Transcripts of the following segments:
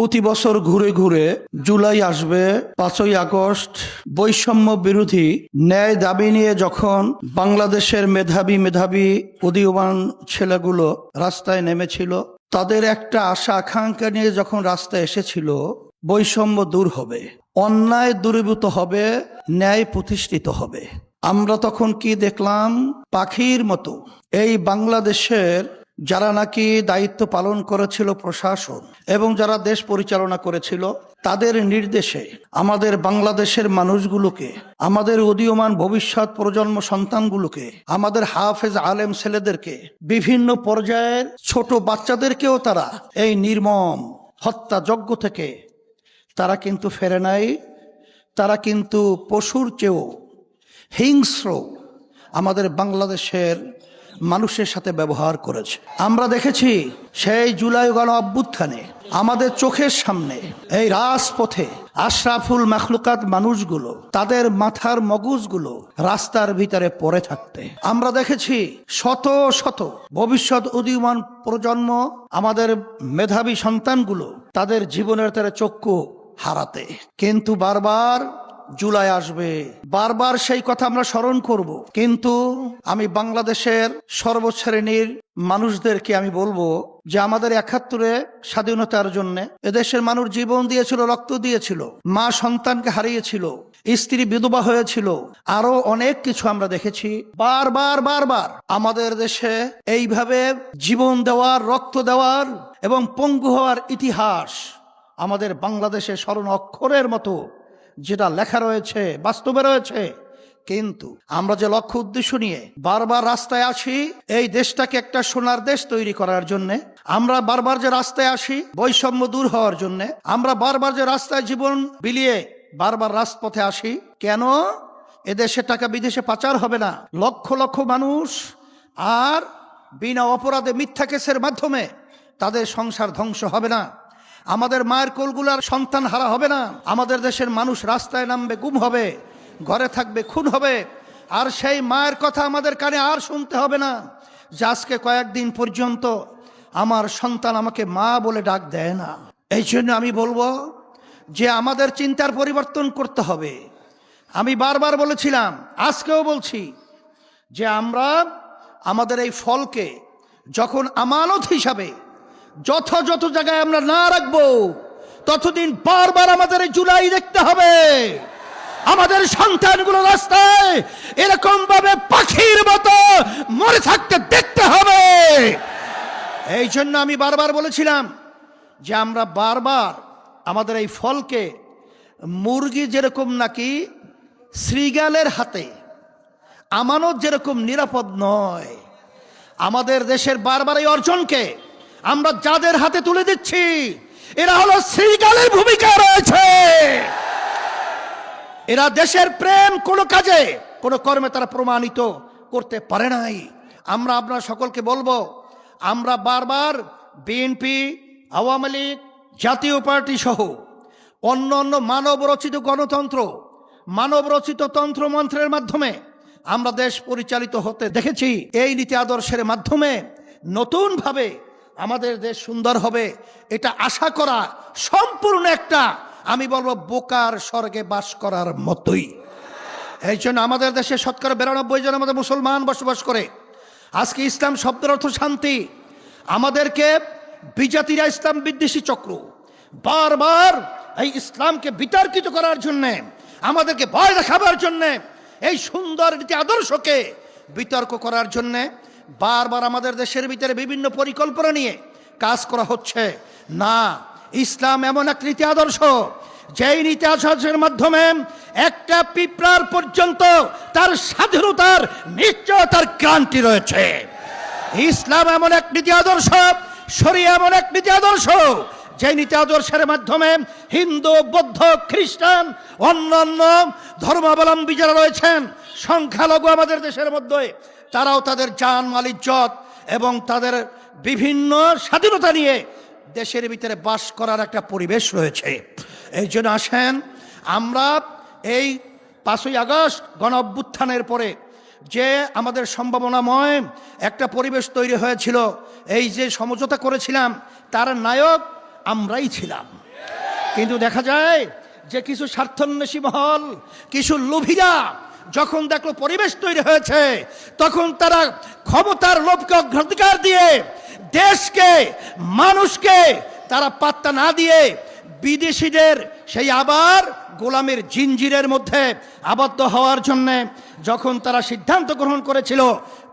প্রতি বছর ঘুরে ঘুরে জুলাই আসবে, 5ই আগস্ট বৈষম্য বিরোধী ন্যায় দাবি নিয়ে যখন বাংলাদেশের মেধাবী উদীয়মান ছেলেগুলো রাস্তায় নেমেছিল, তাদের একটা আশা আকাঙ্ক্ষা নিয়ে যখন রাস্তায় এসেছিল, বৈষম্য দূর হবে, অন্যায় দূরীভূত হবে, ন্যায় প্রতিষ্ঠিত হবে। আমরা তখন কি দেখলাম? পাখির মতো এই বাংলাদেশের যারা নাকি দায়িত্ব পালন করেছিল প্রশাসন এবং যারা দেশ পরিচালনা করেছিল, তাদের নির্দেশে আমাদের বাংলাদেশের মানুষগুলোকে, আমাদের উদীয়মান ভবিষ্যৎ প্রজন্ম সন্তানগুলোকে, আমাদের হাফেজ আলেম ছেলেদেরকে, বিভিন্ন পর্যায়ের ছোট বাচ্চাদেরকেও তারা এই নির্মম হত্যাযজ্ঞ থেকে তারা কিন্তু ফেরে নাই। তারা কিন্তু পশুর চেয়েও হিংস্র আমাদের বাংলাদেশের মানুষের সাথে ব্যবহার করেছে। আমরা দেখেছি সেই জুলাই গণ অভ্যুত্থানে আমাদের চোখের সামনে এই রাজপথে আশরাফুল মাখলুকাত মানুষগুলো, তাদের মাথার মগজগুলো রাস্তার ভিতরে পড়ে থাকতে আমরা দেখেছি। শত শত ভবিষ্যৎ উদীয়মান প্রজন্ম, আমাদের মেধাবী সন্তানগুলো তাদের জীবনের তারা চক্ষু হারাতে। কিন্তু বারবার জুলাই আসবে, বারবার সেই কথা আমরা স্মরণ করব। কিন্তু আমি বাংলাদেশের সর্বশ্রেণীর মানুষদেরকে আমি বলবো যে আমাদের 71-এ স্বাধীনতার জন্য এদেশের মানুষ জীবন দিয়েছিল, রক্ত দিয়েছিল, মা সন্তানকে হারিয়েছিল, স্ত্রী বিধবা হয়েছিল, আরো অনেক কিছু আমরা দেখেছি। বারবার আমাদের দেশে এইভাবে জীবন দেওয়ার, রক্ত দেওয়ার এবং পঙ্গু হওয়ার ইতিহাস আমাদের বাংলাদেশে স্মরণ অক্ষরের মতো যেটা লেখা রয়েছে, বাস্তবে রয়েছে। কিন্তু আমরা যে লক্ষ্য উদ্দেশ্য নিয়ে বারবার রাস্তায় আসি, এই দেশটাকে একটা সোনার দেশ তৈরি করার জন্য, আমরা বারবার যে রাস্তায় আসি বৈষম্য দূর হওয়ার জন্য, আমরা বারবার যে রাস্তায় জীবন বিলিয়ে বারবার রাজপথে আসি, কেন? এদেশে টাকা বিদেশে পাচার হবে না, লক্ষ লক্ষ মানুষ আর বিনা অপরাধে মিথ্যা কেসের মাধ্যমে তাদের সংসার ধ্বংস হবে না, আমাদের মায়ের কোলগুলার সন্তান হারা হবে না, আমাদের দেশের মানুষ রাস্তায় নামবে, গুম হবে, ঘরে থাকবে, খুন হবে। আর সেই মায়ের কথা আমাদের কানে আর শুনতে হবে না যে আজকে কয়েকদিন পর্যন্ত আমার সন্তান আমাকে মা বলে ডাক দেয় না। এই জন্য আমি বলবো যে আমাদের চিন্তার পরিবর্তন করতে হবে। আমি বারবার বলেছিলাম, আজকেও বলছি যে আমরা আমাদের এই ফলকে যখন আমানত হিসাবে যথাযথ জায়গায় আমরা না রাখবো, ততদিন বারবার আমাদের এই জুলাই দেখতে হবে, আমাদের সন্তানগুলো রাস্তায় এরকম ভাবে পাখির মতো মরে থাকতে দেখতে হবে। এই জন্য আমি বারবার বলেছিলাম যে আমরা বারবার আমাদের এই ফলকে মুরগি যেরকম নাকি শ্রীগালের হাতে আমানত যেরকম নিরাপদ নয়, আমাদের দেশের বারবার এই অর্জনকে আমরা যাদের হাতে তুলে দিচ্ছি, এরা হলো শ্রীগালের ভূমিকা রয়েছে। এরা দেশের প্রেম কোনো কাজে, কোনো কর্মে তারা প্রমাণিত করতে পারে নাই। আমরা আপনার সকলকে বলবো, আমরা বারবার বিএনপি, আওয়ামী লীগ, জাতীয় পার্টি সহ অন্য অন্য মানব রচিত গণতন্ত্র, মানব রচিত তন্ত্রমন্ত্রের মাধ্যমে আমরা দেশ পরিচালিত হতে দেখেছি। এই নীতি আদর্শের মাধ্যমে নতুনভাবে আমাদের দেশ সুন্দর হবে, এটা আশা করা সম্পূর্ণ একটা, আমি বলবো, বোকার স্বর্গে বাস করার মতোই। এই জন্য আমাদের দেশে 92% জন আমাদের মুসলমান বসবাস করে। আজকে ইসলাম শব্দের অর্থ শান্তি। আমাদেরকে বিজাতিরা ইসলাম বিদ্বেষী চক্র বারবার এই ইসলামকে বিতর্কিত করার জন্যে, আমাদেরকে ভয় দেখাবার জন্যে, এই সুন্দর নীতি আদর্শকে বিতর্ক করার জন্যে বারবার আমাদের দেশের ভিতরে বিভিন্ন পরিকল্পনা নিয়ে কাজ করা হচ্ছে। না, ইসলাম এমন এক নীতি আদর্শ, যেই নীতি আদর্শের মাধ্যমে একটা পিঁপড়ার পর্যন্ত তার স্বাধীনতার নিশ্চয়তার গ্যারান্টি রয়েছে। ইসলাম এমন এক নীতি আদর্শ, শরিয়া এমন এক নীতি আদর্শ, যে নীতি আদর্শের মাধ্যমে হিন্দু, বৌদ্ধ, খ্রিস্টান, অন্যান্য ধর্মাবলম্বী যারা রয়েছেন, সংখ্যালঘু আমাদের দেশের মধ্যে, তারাও তাদের জান মাল ইজ্জত এবং তাদের বিভিন্ন স্বাধীনতা নিয়ে দেশের ভিতরে বাস করার একটা পরিবেশ রয়েছে। এই জন্য আসেন আমরা এই 5ই আগস্ট গণ অভ্যুত্থানের পরে যে আমাদের সম্ভাবনাময় একটা পরিবেশ তৈরি হয়েছিল, এই যে সমঝোতা করেছিলাম, তার নায়ক আমরাই ছিলাম। কিন্তু দেখা যায় যে কিছু স্বার্থান্বেষী মহল, কিছু লোভীরা যখন দেখলো পরিবেশ তৈরি হয়েছে, তখন তারা ক্ষমতার লোভকে অগ্রাধিকার দিয়ে দেশকে, মানুষকে তারা পাত্তা না দিয়ে বিদেশিদের সেই আবার গোলামের জিঞ্জিরের মধ্যে আবদ্ধ হওয়ার জন্যে যখন তারা সিদ্ধান্ত গ্রহণ করেছিল,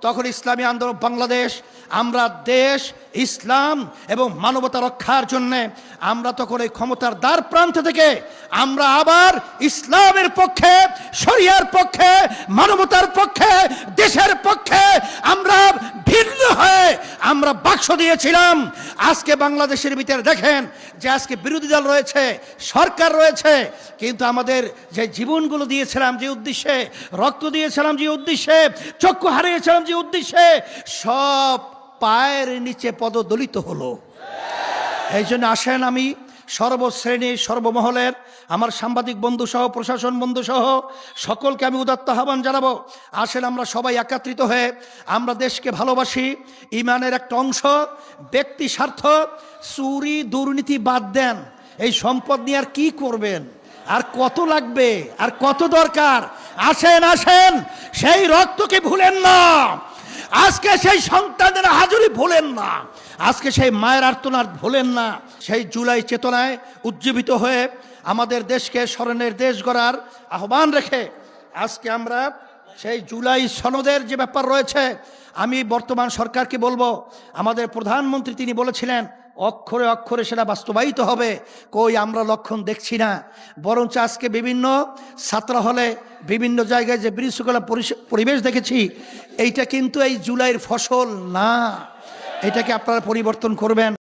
তখন ইসলামী আন্দোলন বাংলাদেশ, আমরা দেশ, ইসলাম এবং মানবতা রক্ষার জন্যে আমরা তখন এই ক্ষমতার দ্বার প্রান্ত থেকে আমরা আবার ইসলামের পক্ষে, শরিয়ার পক্ষে, মানবতার পক্ষে, দেশের পক্ষে আমরা ভিন্ন হয়ে আমরা বাক্স দিয়েছিলাম। আজকে বাংলাদেশের ভিতরে দেখেন যে আজকে বিরোধী দল রয়েছে, সরকার রয়েছে, কিন্তু আমাদের যে জীবনগুলো দিয়েছিলাম যে উদ্দেশ্যে, রক্ত দিয়েছিলাম যে উদ্দেশ্যে, চক্ষু হারিয়েছিলাম যে উদ্দেশ্যে, সব পায়ের নিচে পদদলিত হলো। এই জন্য আসেন আমি সর্বশ্রেণীর, সর্বমহলের আমার সাংবাদিক বন্ধু সহ, প্রশাসন বন্ধু সহ সকলকে আমি উদাত্ত আহ্বান জানাবো। আসেন আমরা সবাই একত্রিত হয়ে আমরা দেশকে ভালোবাসি, ইমানের একটা অংশ, ব্যক্তি স্বার্থ, চুরি দুর্নীতি বাদ দেন। এই সম্পদ নিয়ে আর কি করবেন, আর কত লাগবে, আর কত দরকার? আসেন আসেন, সেই রক্তকে ভুলেন না, আজকে সেই সন্তানদের হাজুরি ভুলেন না, আজকে সেই মায়ের আর্তনাদ ভুলেন না। সেই জুলাই চেতনায় উজ্জীবিত হয়ে আমাদের দেশকে স্মরণের দেশ গড়ার আহ্বান রেখে আজকে আমরা সেই জুলাই সনদের যে ব্যাপার রয়েছে, আমি বর্তমান সরকারকে বলবো, আমাদের প্রধানমন্ত্রী তিনি বলেছিলেন অক্ষরে অক্ষরে সেটা বাস্তবায়িত হবে। কই আমরা লক্ষণ দেখছি না, বরঞ্চ আজকে বিভিন্ন ছাত্র হলে, বিভিন্ন জায়গায় যে বিশৃঙ্খলা পরিবেশ দেখেছি, এইটা কিন্তু এই জুলাইয়ের ফসল না, এটাকে আপনারা পরিবর্তন করবেন।